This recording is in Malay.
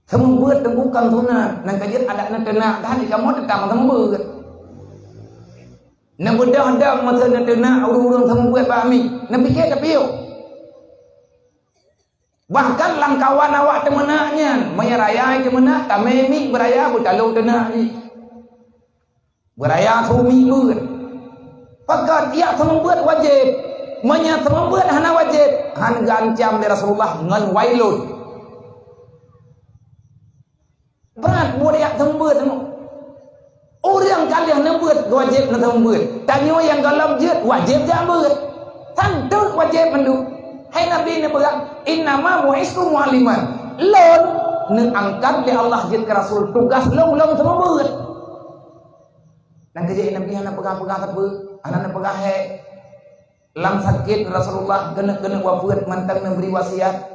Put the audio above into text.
Semua buat bukan sunat. Nang kajian ada nak tenak dah di kamu tetap semua buat. Nang budak dah masa nak tenak urung-urung semua buat bami. Nang fikir tapi yo. Bahkan lang kawan awak temenaknya, maya raya temenak, tamemi beraya bertalu tenak ni. Beraya sumi buat. Pakat ia semua buat wajib. Manya semua buat hana wajib. Han gancam dari Rasulullah ngan wailun. Berat buat yang sembut semua. Orang kalian nak buat wajib nak sembut. Tanya yang dalam jet wajib jangan buat. Tentu wajib mendu. Hai Nabi nak berang. Innama mu'istu mu'aliman. Lon nak angkat oleh Allah jet ke Rasul. Tugas long semua buat. Dan kerja Nabi nak pegang-pegang tak buat. Anak nak pegang hai. Lang sakit Rasulullah kena wafat mantang memberi wasiat.